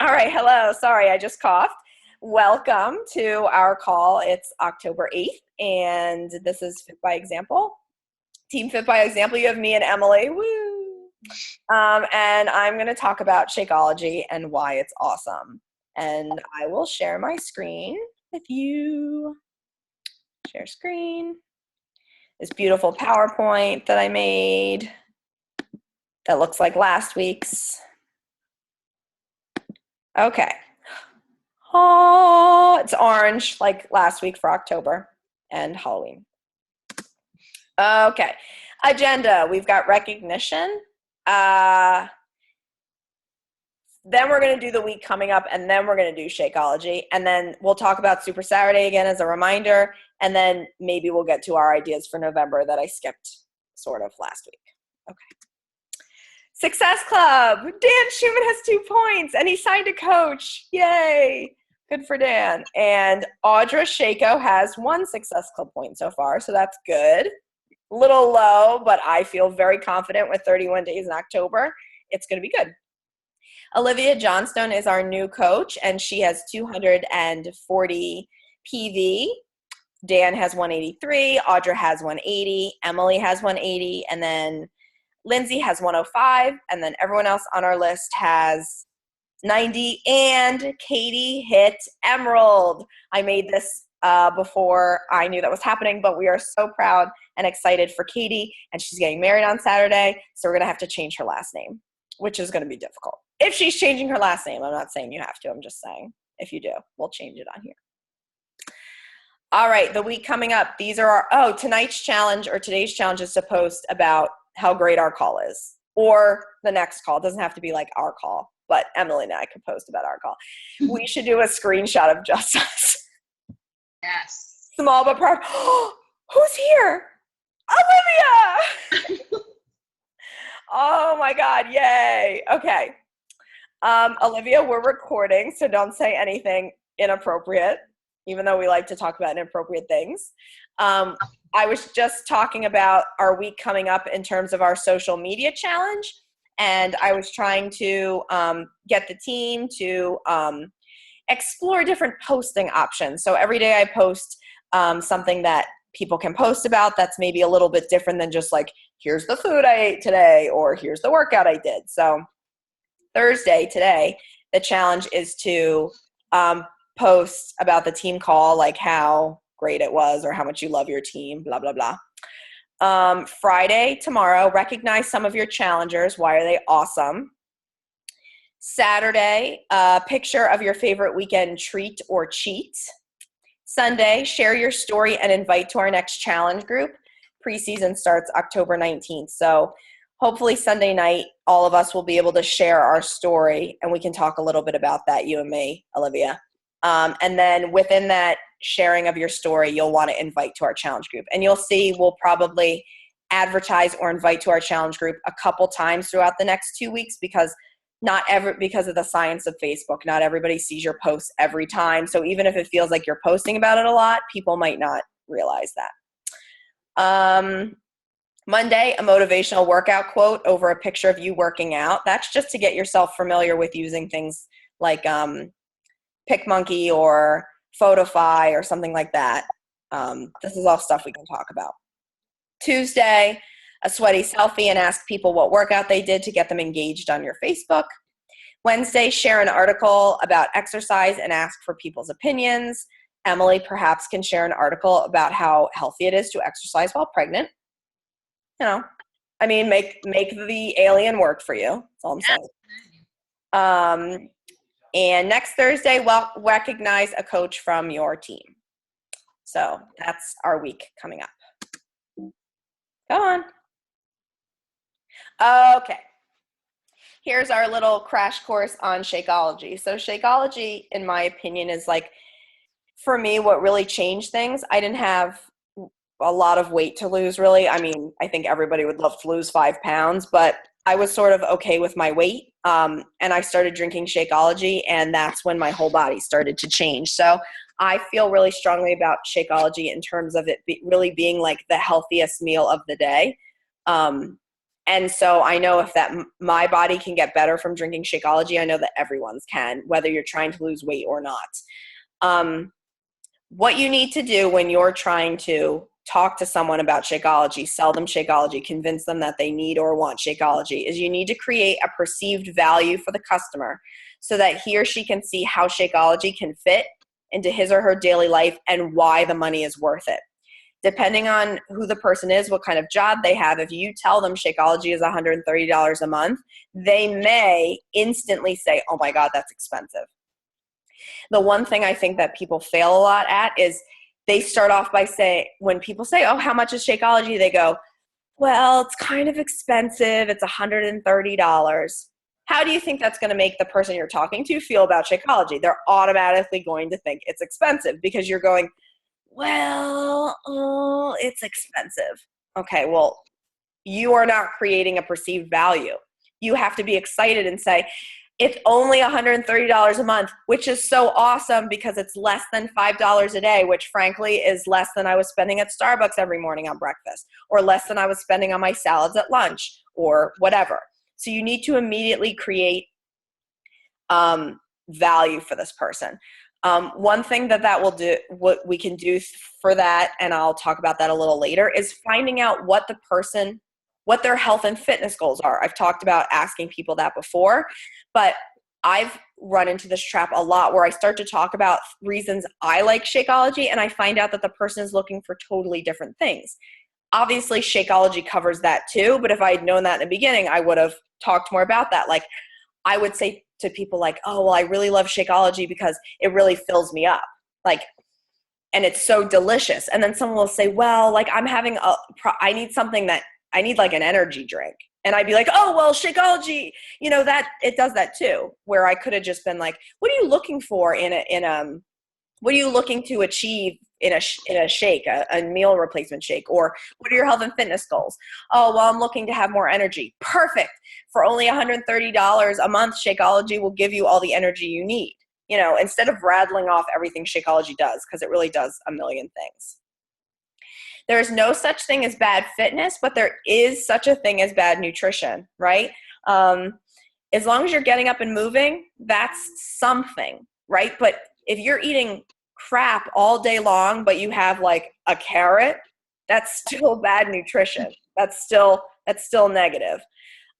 All right, hello. Sorry, I just coughed. Welcome to our call. It's October 8th, and this is Fit by Example. Team Fit by Example, you have me and Emily. Woo! And I'm going to talk about Shakeology and why it's awesome. And I will share my screen with you. Share screen. This beautiful PowerPoint that I made that looks like last week's. Okay. Oh, it's orange like last week for October and Halloween. Okay. Agenda. We've got recognition. Then we're going to do the week coming up, and then we're going to do Shakeology. And then we'll talk about Super Saturday again as a reminder. And then maybe we'll get to our ideas for November that I skipped sort of last week. Okay. Success Club. Dan Schumann has 2 points, and he signed a coach. Yay. Good for Dan. And Audra Shako has 1 Success Club point so far, so that's good. A little low, but I feel very confident with 31 days in October. It's going to be good. Olivia Johnstone is our new coach, and she has 240 PV. Dan has 183. Audra has 180. Emily has 180. And then Lindsay has 105. And then everyone else on our list has 90. And Katie hit Emerald. I made this before I knew that was happening, but we are so proud and excited for Katie. And she's getting married on Saturday, so we're going to have to change her last name, which is going to be difficult. If she's changing her last name, I'm not saying you have to. I'm just saying if you do, we'll change it on here. All right, the week coming up, these are our, tonight's challenge or today's challenge is to post about how great our call is, or the next call. It doesn't have to be like our call, but Emily and I can post about our call. We should do a screenshot of just us. Yes. Small but proud. Who's here? Olivia! Oh my God, yay. Okay. Olivia, we're recording, so don't say anything inappropriate, even though we like to talk about inappropriate things. I was just talking about our week coming up in terms of our social media challenge, and I was trying to get the team to explore different posting options. So every day I post something that people can post about that's maybe a little bit different than just like, here's the food I ate today, or here's the workout I did. So Thursday, today, the challenge is to post about the team call, like how great it was or how much you love your team, blah, blah, blah. Friday, tomorrow, recognize some of your challengers. Why are they awesome? Saturday, picture of your favorite weekend treat or cheat. Sunday, share your story and invite to our next challenge group. Preseason starts October 19th. So hopefully Sunday night, all of us will be able to share our story, and we can talk a little bit about that, you and me, Olivia. And then within that sharing of your story, you'll want to invite to our challenge group. And you'll see we'll probably advertise or invite to our challenge group a couple times throughout the next 2 weeks because because of the science of Facebook, not everybody sees your posts every time. So even if it feels like you're posting about it a lot, people might not realize that. Monday, a motivational workout quote over a picture of you working out. That's just to get yourself familiar with using things like PicMonkey or Photify or something like that. This is all stuff we can talk about. Tuesday, a sweaty selfie and ask people what workout they did to get them engaged on your Facebook. Wednesday, share an article about exercise and ask for people's opinions. Emily perhaps can share an article about how healthy it is to exercise while pregnant. You know, I mean, make the alien work for you. That's all I'm saying. And next Thursday, recognize a coach from your team. So that's our week coming up. Come on. Okay. Here's our little crash course on Shakeology. So Shakeology, in my opinion, is like, for me, what really changed things. I didn't have a lot of weight to lose, really. I mean, I think everybody would love to lose 5 pounds, but I was sort of okay with my weight. And I started drinking Shakeology, and that's when my whole body started to change. So I feel really strongly about Shakeology in terms of it really being like the healthiest meal of the day. And so I know if that my body can get better from drinking Shakeology, I know that everyone's can, whether you're trying to lose weight or not. What you need to do when you're trying to talk to someone about Shakeology, sell them Shakeology, convince them that they need or want Shakeology, is you need to create a perceived value for the customer so that he or she can see how Shakeology can fit into his or her daily life and why the money is worth it. Depending on who the person is, what kind of job they have, if you tell them Shakeology is $130 a month, they may instantly say, oh my God, that's expensive. The one thing I think that people fail a lot at is they start off by saying, when people say, oh, how much is Shakeology? They go, well, it's kind of expensive. It's $130. How do you think that's going to make the person you're talking to feel about Shakeology? They're automatically going to think it's expensive because you're going, well, oh, it's expensive. Okay, well, you are not creating a perceived value. You have to be excited and say, it's only $130 a month, which is so awesome because it's less than $5 a day, which frankly is less than I was spending at Starbucks every morning on breakfast, or less than I was spending on my salads at lunch, or whatever. So you need to immediately create value for this person. One thing that will do, what we can do for that, and I'll talk about that a little later, is finding out what their health and fitness goals are. I've talked about asking people that before, but I've run into this trap a lot where I start to talk about reasons I like Shakeology and I find out that the person is looking for totally different things. Obviously, Shakeology covers that too, but if I had known that in the beginning, I would have talked more about that. Like, I would say to people like, oh, well, I really love Shakeology because it really fills me up. Like, and it's so delicious. And then someone will say, well, like I need like an energy drink. And I'd be like, oh, well, Shakeology, that it does that too, where I could have just been like, what are you looking for what are you looking to achieve in a shake, a meal replacement shake? Or what are your health and fitness goals? Oh, well, I'm looking to have more energy. Perfect. For only $130 a month, Shakeology will give you all the energy you need, instead of rattling off everything Shakeology does, because it really does a million things. There is no such thing as bad fitness, but there is such a thing as bad nutrition, right? As long as you're getting up and moving, that's something, right? But if you're eating crap all day long, but you have like a carrot, that's still bad nutrition. That's still negative.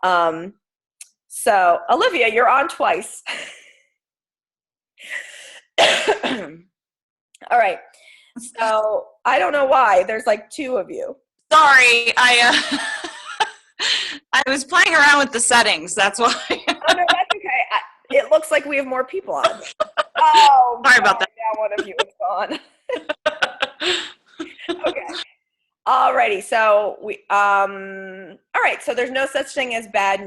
So Olivia, you're on twice. All right. So I don't know why there's like two of you. Sorry, I was playing around with the settings. That's why. Oh no, that's okay. It looks like we have more people on. Oh, sorry about that. Now one of you is gone. Okay. Alrighty. So all right. So there's no such thing as bad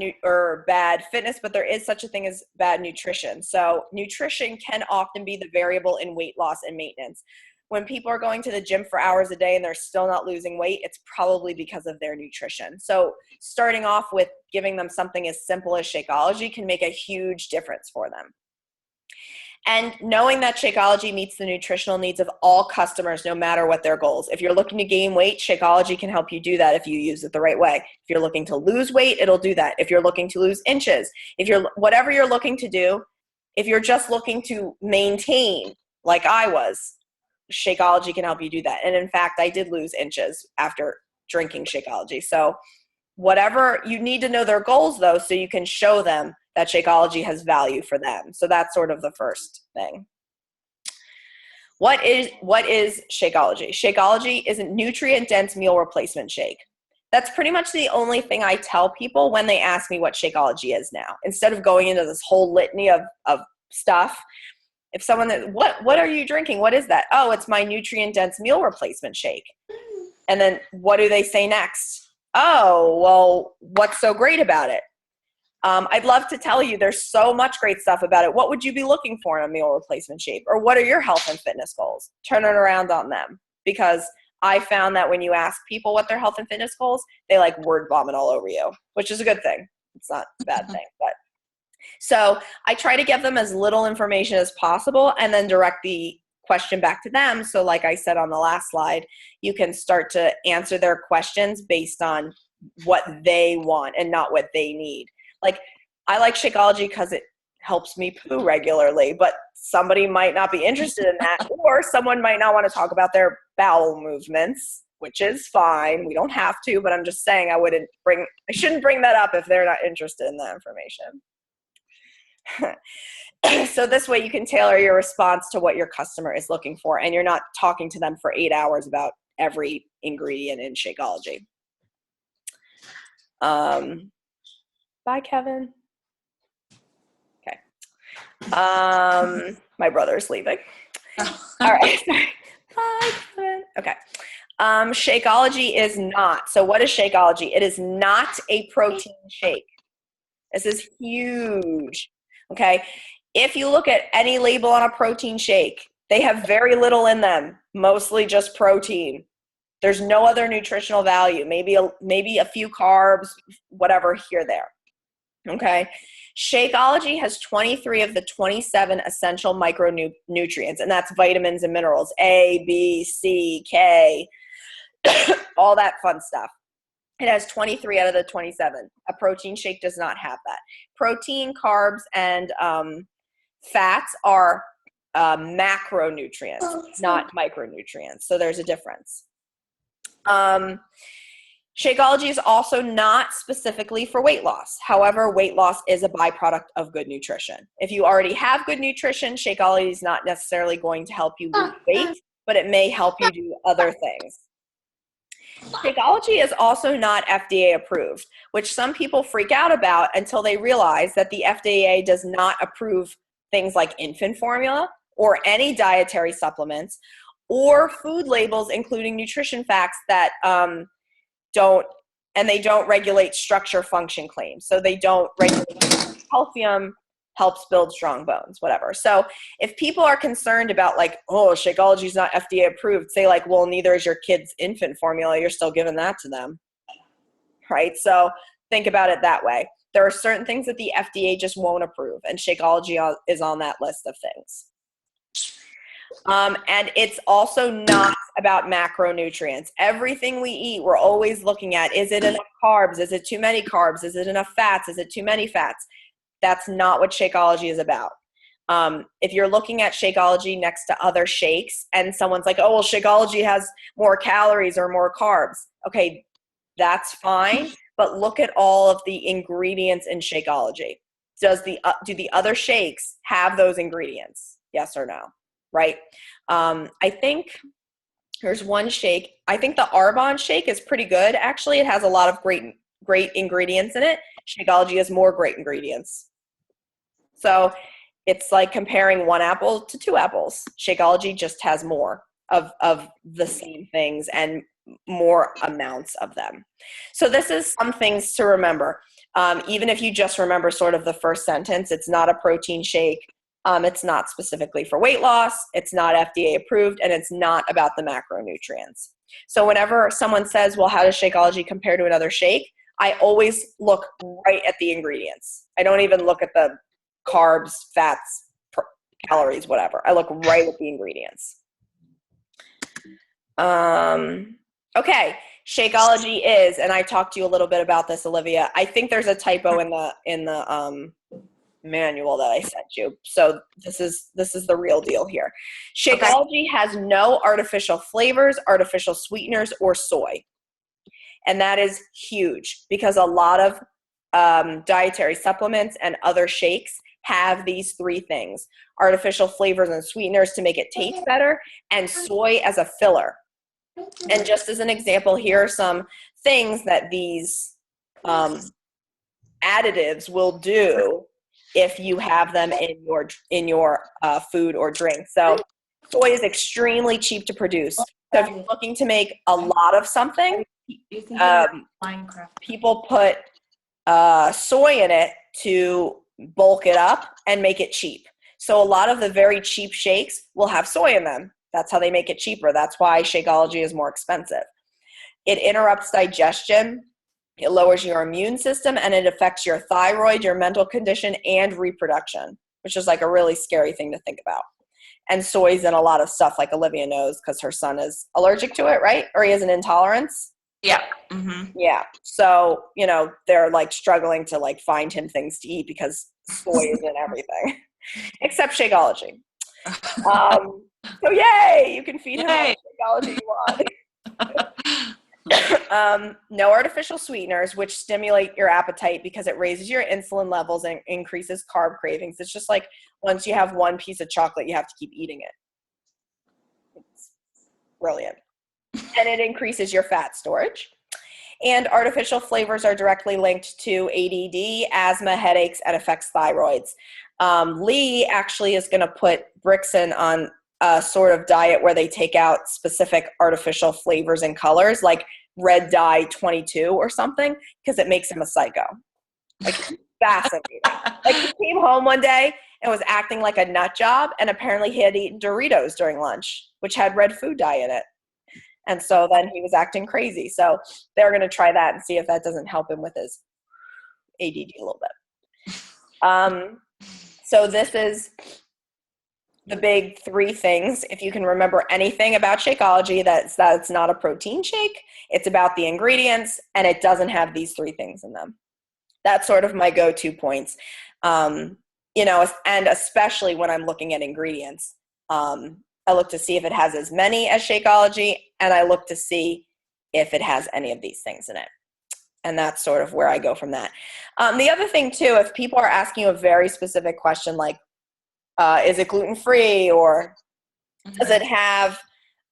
fitness, but there is such a thing as bad nutrition. So nutrition can often be the variable in weight loss and maintenance. When people are going to the gym for hours a day and they're still not losing weight, it's probably because of their nutrition. So starting off with giving them something as simple as Shakeology can make a huge difference for them. And knowing that Shakeology meets the nutritional needs of all customers, no matter what their goals. If you're looking to gain weight, Shakeology can help you do that if you use it the right way. If you're looking to lose weight, it'll do that. If you're looking to lose inches, whatever you're looking to do, if you're just looking to maintain, like I was, Shakeology can help you do that. And in fact, I did lose inches after drinking Shakeology. So whatever, you need to know their goals though, so you can show them that Shakeology has value for them. So that's sort of the first thing. What is Shakeology? Shakeology is a nutrient-dense meal replacement shake. That's pretty much the only thing I tell people when they ask me what Shakeology is now. Instead of going into this whole litany of stuff, if someone, what are you drinking? What is that? Oh, it's my nutrient-dense meal replacement shake. And then what do they say next? Oh, well, what's so great about it? I'd love to tell you there's so much great stuff about it. What would you be looking for in a meal replacement shake? Or what are your health and fitness goals? Turn it around on them. Because I found that when you ask people what their health and fitness goals, they like word vomit all over you, which is a good thing. It's not a bad thing, but. So I try to give them as little information as possible and then direct the question back to them. So like I said on the last slide, you can start to answer their questions based on what they want and not what they need. Like, I like Shakeology because it helps me poo regularly, but somebody might not be interested in that, or someone might not want to talk about their bowel movements, which is fine. We don't have to, but I'm just saying I shouldn't bring that up if they're not interested in that information. So this way you can tailor your response to what your customer is looking for, and you're not talking to them for 8 hours about every ingredient in Shakeology. Bye, Kevin. Okay. My brother's leaving. All right. Bye, Kevin. Okay. Shakeology is not. So what is Shakeology? It is not a protein shake. This is huge. Okay. If you look at any label on a protein shake, they have very little in them, mostly just protein. There's no other nutritional value, maybe a few carbs, whatever here, there. Okay. Shakeology has 23 of the 27 essential micronutrients, and that's vitamins and minerals, A, B, C, K, all that fun stuff. It has 23 out of the 27. A protein shake does not have that. Protein, carbs, and fats are macronutrients, not micronutrients. So there's a difference. Shakeology is also not specifically for weight loss. However, weight loss is a byproduct of good nutrition. If you already have good nutrition, Shakeology is not necessarily going to help you lose weight, but it may help you do other things. Shakeology is also not FDA approved, which some people freak out about until they realize that the FDA does not approve things like infant formula or any dietary supplements or food labels, including nutrition facts that don't regulate structure function claims. So they don't regulate calcium helps build strong bones, whatever. So if people are concerned about like, oh, Shakeology is not FDA approved, say like, well, neither is your kid's infant formula. You're still giving that to them, right? So think about it that way. There are certain things that the FDA just won't approve, and Shakeology is on that list of things. And it's also not about macronutrients. Everything we eat, we're always looking at, is it enough carbs? Is it too many carbs? Is it enough fats? Is it too many fats? That's not what Shakeology is about. If you're looking at Shakeology next to other shakes and someone's like, oh, well, Shakeology has more calories or more carbs. Okay, that's fine. But look at all of the ingredients in Shakeology. Do the other shakes have those ingredients? Yes or no? Right? I think there's one shake. I think the Arbonne shake is pretty good. Actually, it has a lot of great ingredients in it. Shakeology has more great ingredients. So it's like comparing one apple to two apples. Shakeology just has more of the same things and more amounts of them. So this is some things to remember. Even if you just remember sort of the first sentence, it's not a protein shake. It's not specifically for weight loss. It's not FDA approved, and it's not about the macronutrients. So whenever someone says, well, how does Shakeology compare to another shake? I always look right at the ingredients. I don't even look at the carbs, fats, calories, whatever. I look right at the ingredients. Okay, Shakeology is, and I talked to you a little bit about this, Olivia. I think there's a typo in the manual that I sent you. So this is the real deal here. Shakeology has no artificial flavors, artificial sweeteners, or soy. And that is huge because a lot of dietary supplements and other shakes have these three things: artificial flavors and sweeteners to make it taste better, and soy as a filler. And just as an example, here are some things that these additives will do if you have them in your food or drink. So soy is extremely cheap to produce. So if you're looking to make a lot of something, people put soy in it to bulk it up and make it cheap. So a lot of the very cheap shakes will have soy in them. That's how they make it cheaper. That's why Shakeology is more expensive. It interrupts digestion. It lowers your immune system, and it affects your thyroid, your mental condition, and reproduction, which is like a really scary thing to think about. And soy's in a lot of stuff, like Olivia knows, because her son is allergic to it, right? Or he has an intolerance. Yeah. Mm-hmm. Yeah. So, they're like struggling to like find him things to eat because soy is in everything except Shakeology. So yay, you can feed him all Yay. the Shakeology you want. No artificial sweeteners, which stimulate your appetite because it raises your insulin levels and increases carb cravings. It's just like once you have one piece of chocolate, you have to keep eating it. It's brilliant. And it increases your fat storage. And artificial flavors are directly linked to ADD, asthma, headaches, and affects thyroids. Lee actually is going to put Brixen on a sort of diet where they take out specific artificial flavors and colors, like red dye 22 or something, because it makes him a psycho. Like, fascinating. Like, he came home one day and was acting like a nut job, and apparently he had eaten Doritos during lunch, which had red food dye in it. And so then he was acting crazy. So they're going to try that and see if that doesn't help him with his ADD a little bit. So this is the big three things. If you can remember anything about Shakeology, that's not a protein shake. It's about the ingredients, and it doesn't have these three things in them. That's sort of my go-to points. And especially when I'm looking at ingredients. I look to see if it has as many as Shakeology, and I look to see if it has any of these things in it. And that's sort of where I go from that. The other thing, too, if people are asking you a very specific question like, is it gluten-free, or does it have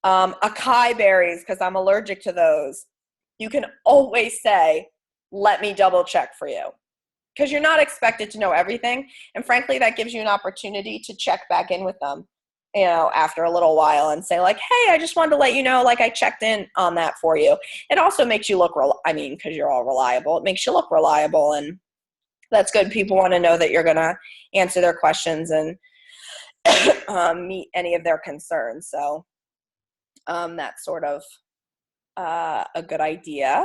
acai berries because I'm allergic to those, you can always say, let me double check for you. Because you're not expected to know everything. And frankly, that gives you an opportunity to check back in with them, after a little while and say like, hey, I just wanted to let you know, like, I checked in on that for you. It also makes you look, because you're all reliable, it makes you look reliable, and that's good. People want to know that you're going to answer their questions and meet any of their concerns. So that's sort of a good idea.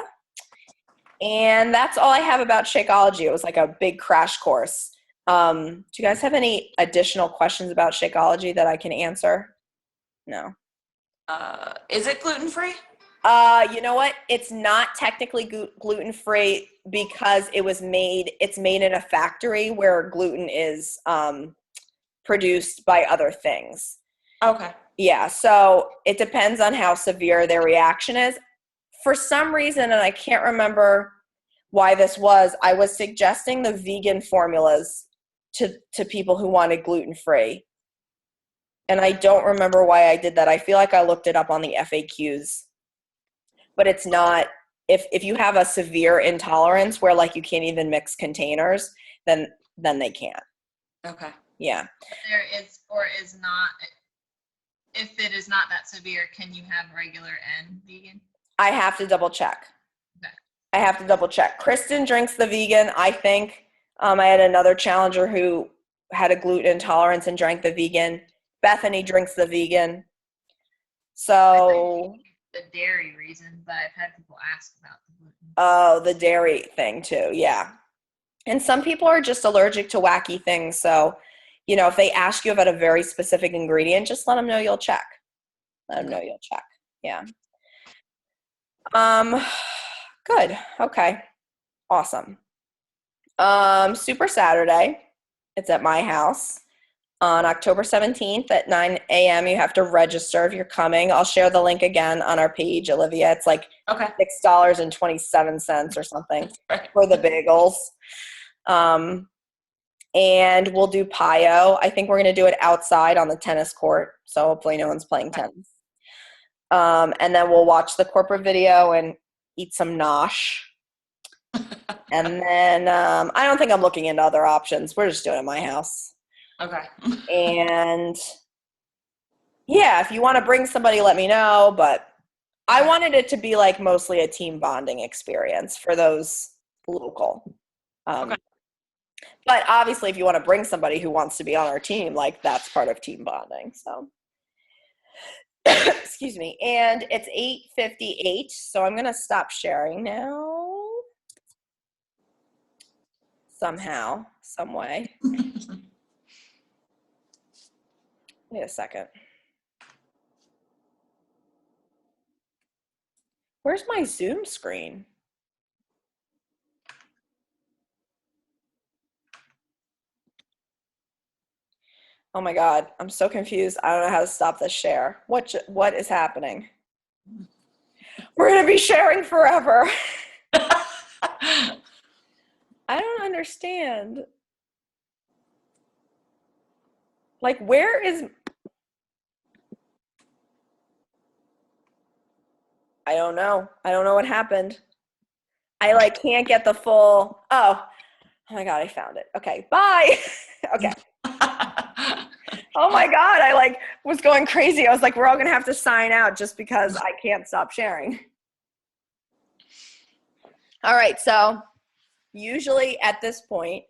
And that's all I have about Shakeology. It was like a big crash course. Do you guys have any additional questions about Shakeology that I can answer? No. Is it gluten-free? You know what? It's not technically gluten-free because it's made in a factory where gluten is produced by other things. Okay. Yeah, so it depends on how severe their reaction is. For some reason, and I can't remember why this was, I was suggesting the vegan formulas to people who wanted gluten-free. And I don't remember why I did that. I feel like I looked it up on the FAQs. But it's not, if you have a severe intolerance where like you can't even mix containers, then they can't. Okay. Yeah. There is or is not, if it is not that severe, can you have regular and vegan? I have to double check. Okay. I have to double check. Kristen drinks the vegan, I think. I had another challenger who had a gluten intolerance and drank the vegan. Bethany drinks the vegan. So, The dairy reason, but I've had people ask about the gluten. oh, the dairy thing too, yeah. And some people are just allergic to wacky things. So, if they ask you about a very specific ingredient, just let them know you'll check. Let them know you'll check. Yeah. Good. Okay. Awesome. Super Saturday. It's at my house on October 17th at 9 a.m. You have to register if you're coming. I'll share the link again on our page, Olivia. It's like $6.27 or something for the bagels. And we'll do Pio. I think we're going to do it outside on the tennis court. So hopefully no one's playing tennis. And then we'll watch the corporate video and eat some nosh. And then I don't think I'm looking into other options. We're just doing it at my house. Okay. And yeah, if you want to bring somebody, let me know. But I wanted it to be like mostly a team bonding experience for those local. Okay. But obviously, if you want to bring somebody who wants to be on our team, like that's part of team bonding. So, excuse me. And it's 8:58, so I'm going to stop sharing now. Somehow, some way. Wait a second. Where's my Zoom screen? Oh my God, I'm so confused. I don't know how to stop this share. What is happening? We're gonna be sharing forever. I don't understand. Like, where is... I don't know. I don't know what happened. I like can't get the full... Oh my God, I found it. Okay, bye. Okay. Oh my God, I like was going crazy. I was like, we're all gonna have to sign out just because I can't stop sharing. All right, so usually at this point,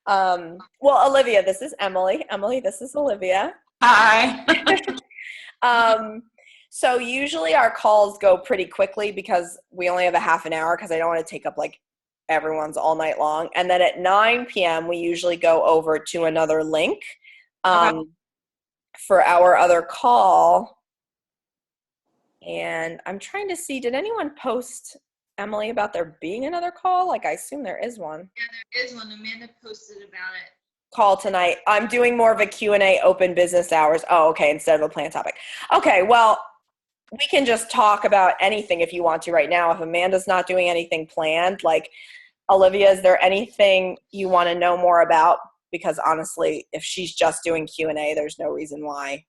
well, Olivia, this is Emily. Emily, this is Olivia. Hi. So usually our calls go pretty quickly because we only have a half an hour because I don't want to take up like everyone's all night long. And then at 9 p.m. we usually go over to another link for our other call. And I'm trying to see, did anyone post, Emily, about there being another call? Like, I assume there is one. Yeah, there is one. Amanda posted about it. Call tonight. I'm doing more of a Q&A open business hours. Oh, okay, instead of a planned topic. Okay, well, we can just talk about anything if you want to right now. If Amanda's not doing anything planned, like, Olivia, is there anything you want to know more about? Because honestly, if she's just doing Q&A, there's no reason why